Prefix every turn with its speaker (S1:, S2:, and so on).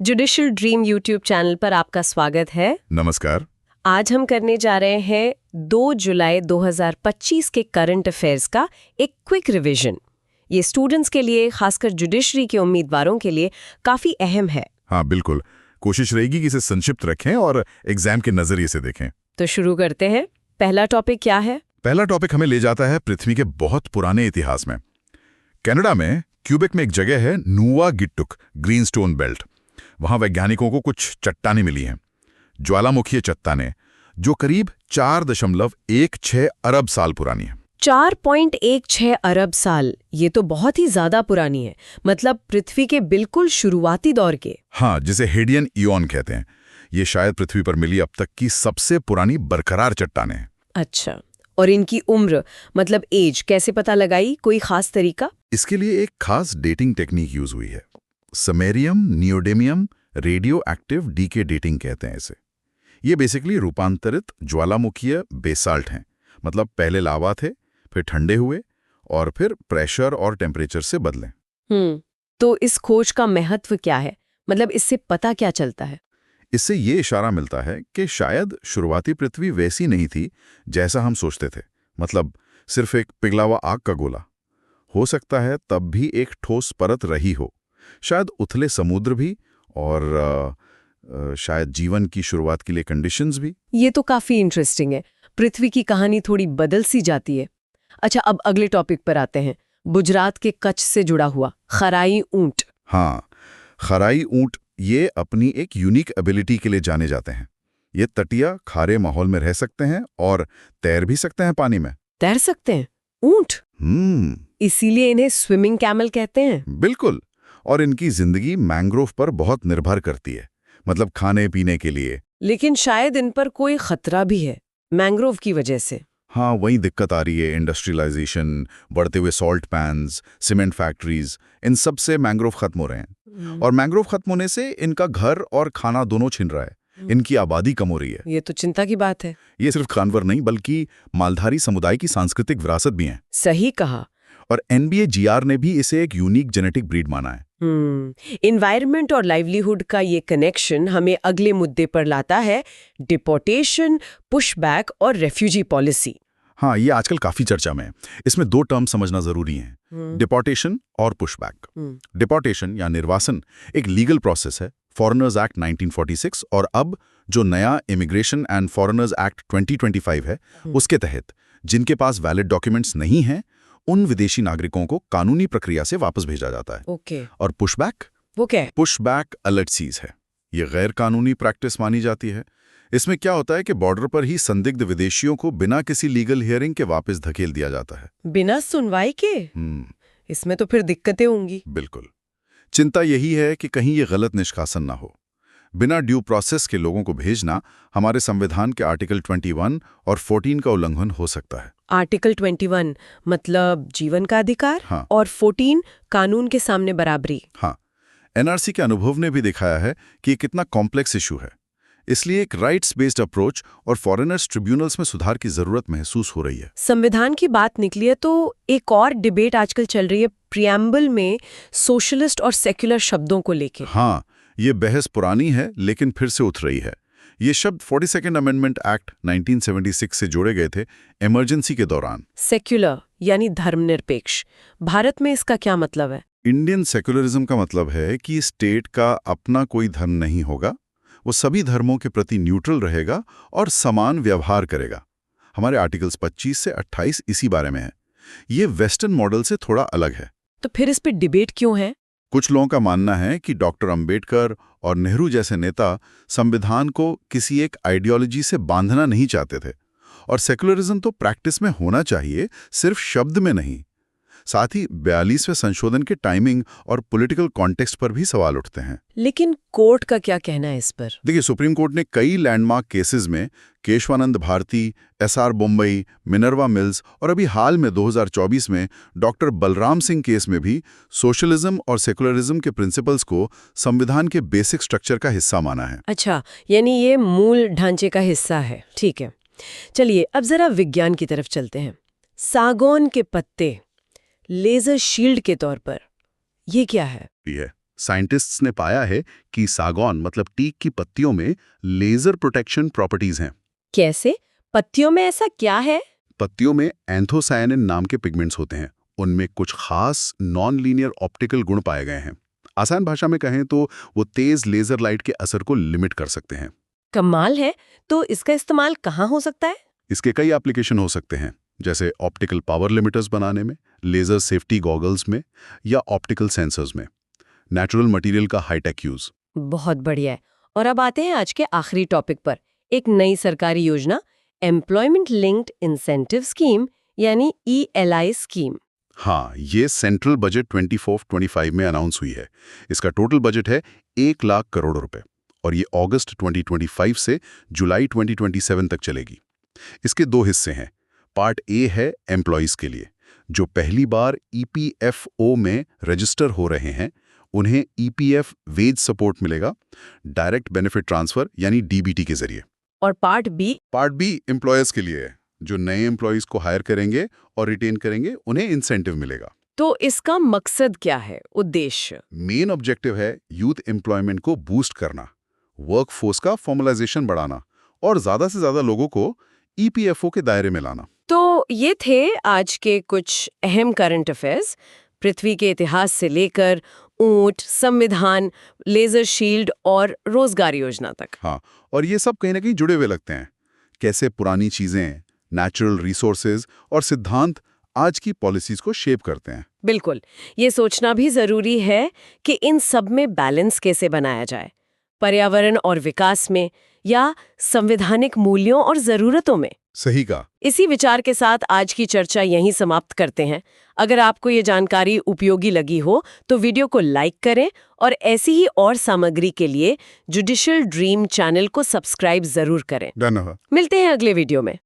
S1: Judicial dream YouTube channel पर आपका स्वागत है।
S2: नमस्कार।
S1: आज हम करने जा रहे हैं 2 जुलाई 2025 के करंट अफेयर्स का एक क्विक रिवीजन। ये स्टूडेंट्स के लिए, खासकर जुडिशरी के उम्मीदवारों के लिए काफी अहम है।
S2: हाँ बिल्कुल, कोशिश रहेगी कि इसे संक्षिप्त रखें और एग्जाम के नजरिए से देखें।
S1: तो शुरू करते हैं। पहला टॉपिक क्या है?
S2: पहला टॉपिक हमें ले जाता है पृथ्वी के बहुत पुराने इतिहास में। कनाडा में क्यूबेक में एक जगह है नूवागिट्टुक ग्रीनस्टोन बेल्ट। वहां वैज्ञानिकों को कुछ चट्टानें मिली हैं, ज्वालामुखीय चट्टानें, जो करीब 4.16 अरब साल पुरानी है।
S1: 4.16 अरब साल, ये तो बहुत ही ज्यादा पुरानी है। मतलब पृथ्वी के बिल्कुल शुरुआती दौर के।
S2: हाँ, जिसे हेडियन इयॉन कहते हैं। ये शायद पृथ्वी पर मिली अब तक की सबसे पुरानी बरकरार चट्टानें हैं।
S1: अच्छा, और इनकी उम्र मतलब एज कैसे पता लगाई? कोई खास तरीका?
S2: इसके लिए एक खास डेटिंग टेक्निक यूज हुई है। Samarium neodymium radioactive decay dating कहते हैं इसे। ये बेसिकली रूपांतरित ज्वालामुखीय बेसाल्ट हैं। मतलब पहले लावा थे, फिर ठंडे हुए और फिर प्रेशर और टेम्परेचर से बदले।
S1: तो इस खोज का महत्व क्या है? मतलब इससे पता क्या चलता है?
S2: इससे ये इशारा मिलता है कि शायद शुरुआती पृथ्वी वैसी नहीं थी जैसा हम सोचते थे। मतलब सिर्फ एक पिघला हुआ आग का गोला। हो सकता है तब भी एक ठोस परत रही हो, शायद उथले समुद्र भी, और शायद जीवन की शुरुआत के लिए कंडीशंस भी।
S1: ये तो काफी इंटरेस्टिंग है। पृथ्वी की कहानी थोड़ी बदल सी जाती है। अच्छा, अब अगले टॉपिक पर आते हैं। गुजरात के कच्छ से जुड़ा हुआ खराई ऊंट।
S2: हाँ, खराई ऊंट ये अपनी एक यूनिक एबिलिटी के लिए जाने जाते हैं। ये तटिया खारे माहौल में रह सकते हैं और तैर भी सकते हैं पानी में।
S1: तैर सकते हैं ऊंट? इसीलिए इन्हें स्विमिंग कैमल कहते हैं।
S2: बिल्कुल, और इनकी जिंदगी मैंग्रोव पर बहुत निर्भर करती है, मतलब खाने पीने के लिए।
S1: लेकिन शायद इन पर कोई खतरा भी है मैंग्रोव की वजह से।
S2: हाँ, वही दिक्कत आ रही है। इंडस्ट्रियलाइजेशन, बढ़ते हुए सॉल्ट पैन्स, सीमेंट फैक्ट्रीज, इन सब से मैंग्रोव खत्म हो रहे हैं। और मैंग्रोव खत्म होने से इनका घर और खाना दोनों छिन रहा है। इनकी आबादी कम हो रही है।
S1: ये तो चिंता की बात है।
S2: ये सिर्फ जानवर नहीं बल्कि मालधारी समुदाय की सांस्कृतिक विरासत भी है।
S1: सही कहा।
S2: और NBAGR ने भी इसे एक यूनिक जेनेटिक ब्रीड माना है।
S1: इन्वायरमेंट और लाइवलीहुड का ये कनेक्शन हमें अगले मुद्दे पर लाता है, डिपोर्टेशन, पुशबैक और रेफ्यूजी पॉलिसी।
S2: हाँ, ये आजकल काफी चर्चा में है। इसमें 2 टर्म समझना जरूरी हैं, डिपोर्टेशन और पुशबैक। डिपोर्टेशन या निर्वासन एक लीगल प्रोसेस है, फॉरेनर्स एक्ट 1946, और अब जो नया इमिग्रेशन एंड फॉरेनर्स एक्ट 2025 है, उसके तहत जिनके पास वैलिड डॉक्यूमेंट्स नहीं हैं, उन विदेशी नागरिकों को कानूनी प्रक्रिया से वापस भेजा जाता है। और पुशबैक?
S1: वो क्या है?
S2: पुशबैक अलर्ट चीज है। ये गैर कानूनी प्रैक्टिस मानी जाती है। इसमें क्या होता है कि बॉर्डर पर ही संदिग्ध विदेशियों को बिना किसी लीगल हियरिंग के वापस धकेल दिया जाता है।
S1: बिना सुनवाई के? इसमें तो फिर दिक्कतें होंगी।
S2: बिल्कुल। चिंता यही है कि कहीं ये गलत निष्कासन ना हो। बिना ड्यू प्रोसेस के लोगों को भेजना हमारे संविधान के आर्टिकल 21 और 14 का उल्लंघन हो सकता है।
S1: आर्टिकल 21 मतलब जीवन का अधिकार।
S2: हाँ।
S1: और 14 कानून के सामने बराबरी।
S2: हाँ, NRC के अनुभव ने भी दिखाया है कि ये कितना कॉम्प्लेक्स इशू है। इसलिए एक राइट्स बेस्ड अप्रोच और फॉरेनर्स ट्रिब्यूनल्स में सुधार की जरूरत महसूस हो रही है।
S1: संविधान की बात निकली है तो एक और डिबेट आजकल चल रही है प्रियम्बल में सोशलिस्ट और सेक्युलर शब्दों को लेकर।
S2: हाँ, ये बहस पुरानी है लेकिन फिर से उठ रही है। ये शब्द 42nd अमेंडमेंट एक्ट 1976 से जोड़े गए थे इमरजेंसी के दौरान।
S1: सेक्युलर यानी धर्मनिरपेक्ष। भारत में इसका क्या मतलब है?
S2: इंडियन सेक्युलरिज्म का मतलब है कि स्टेट का अपना कोई धर्म नहीं होगा, वो सभी धर्मों के प्रति न्यूट्रल रहेगा और समान व्यवहार करेगा। हमारे आर्टिकल्स 25 से 28 इसी बारे में है। ये वेस्टर्न मॉडल से थोड़ा अलग है।
S1: तो फिर इस पे डिबेट क्यों है?
S2: कुछ लोगों का मानना है कि डॉक्टर अंबेडकर और नेहरू जैसे नेता संविधान को किसी एक आइडियोलॉजी से बांधना नहीं चाहते थे, और सेक्युलरिज्म तो प्रैक्टिस में होना चाहिए, सिर्फ शब्द में नहीं। साथ ही 42वें संशोधन के टाइमिंग और पॉलिटिकल कॉन्टेक्स्ट पर भी सवाल उठते हैं।
S1: लेकिन कोर्ट का क्या कहना है इस पर?
S2: देखिए, सुप्रीम कोर्ट ने कई लैंडमार्क केसेस में केशवानंद भारती, SR बम्बई, मिनर्वा मिल्स और अभी हाल में 2024 में डॉक्टर बलराम सिंह केस में भी सोशलिज्म और सेकुलरिज्म के प्रिंसिपल्स को संविधान के बेसिक स्ट्रक्चर का हिस्सा माना है।
S1: अच्छा, यानी ये मूल ढांचे का हिस्सा है। ठीक है, चलिए अब जरा विज्ञान की तरफ चलते हैं। सागौन के पत्ते लेजर शील्ड के तौर पर, ये क्या है?
S2: साइंटिस्ट्स ने पाया है कि सागौन मतलब टीक की पत्तियों में लेजर प्रोटेक्शन प्रॉपर्टीज हैं।
S1: कैसे? पत्तियों में ऐसा क्या है?
S2: पत्तियों में एंथोसायनिन नाम के पिगमेंट्स होते हैं। उनमें कुछ खास नॉन लीनियर ऑप्टिकल गुण पाए गए हैं। आसान भाषा में कहें तो वो तेज लेजर लाइट के असर को लिमिट कर सकते हैं।
S1: कमाल है। तो इसका इस्तेमाल कहाँ हो सकता है?
S2: इसके कई एप्लीकेशन हो सकते हैं, जैसे ऑप्टिकल पावर लिमिटर्स बनाने में, लेजर सेफ्टी गॉगल्स में या ऑप्टिकल सेंसर्स में। नेचुरल मटेरियल का हाईटेक यूज।
S1: बहुत बढ़िया है। और अब आते हैं आज के आखिरी टॉपिक पर, एक नई सरकारी योजना, एम्प्लॉयमेंट लिंक्ड इंसेंटिव स्कीम यानी ELI स्कीम।
S2: हाँ, ये सेंट्रल बजट 24-25 में अनाउंस हुई है। इसका टोटल बजट है 1 लाख करोड़ रुपए और ये अगस्त 2025 से जुलाई 2027 तक चलेगी। इसके 2 हिस्से हैं। पार्ट ए है एम्प्लॉयज के लिए, जो पहली बार EPFO में रजिस्टर हो रहे हैं। उन्हें EPF वेज सपोर्ट मिलेगा, डायरेक्ट बेनिफिट ट्रांसफर यानी DBT के जरिए।
S1: और part B?
S2: Part B employers के लिए है, जो नए एम्प्लॉयज को हायर करेंगे और रिटेन करेंगे, उन्हें इंसेंटिव मिलेगा।
S1: तो इसका मकसद क्या है, उद्देश्य?
S2: मेन ऑब्जेक्टिव है यूथ एम्प्लॉयमेंट को बूस्ट करना, वर्कफोर्स का फॉर्मलाइजेशन बढ़ाना और ज्यादा से ज्यादा लोगों को EPFO के दायरे में लाना।
S1: तो ये थे आज के कुछ अहम करंट अफेयर्स, पृथ्वी के इतिहास से लेकर ऊंट, संविधान, लेजर शील्ड और रोजगार योजना तक।
S2: हाँ, और ये सब कहीं ना कहीं जुड़े हुए लगते हैं। कैसे पुरानी चीजें, नेचुरल रिसोर्सेज और सिद्धांत आज की पॉलिसीज को शेप करते हैं।
S1: बिल्कुल, ये सोचना भी जरूरी है कि इन सब में बैलेंस कैसे बनाया जाए, पर्यावरण और विकास में या संवैधानिक मूल्यों और जरूरतों में।
S2: सही कहा।
S1: इसी विचार के साथ आज की चर्चा यहीं समाप्त करते हैं। अगर आपको ये जानकारी उपयोगी लगी हो तो वीडियो को लाइक करें और ऐसी ही और सामग्री के लिए जुडिशियल ड्रीम चैनल को सब्सक्राइब जरूर करें।
S2: धन्यवाद।
S1: मिलते हैं अगले वीडियो में।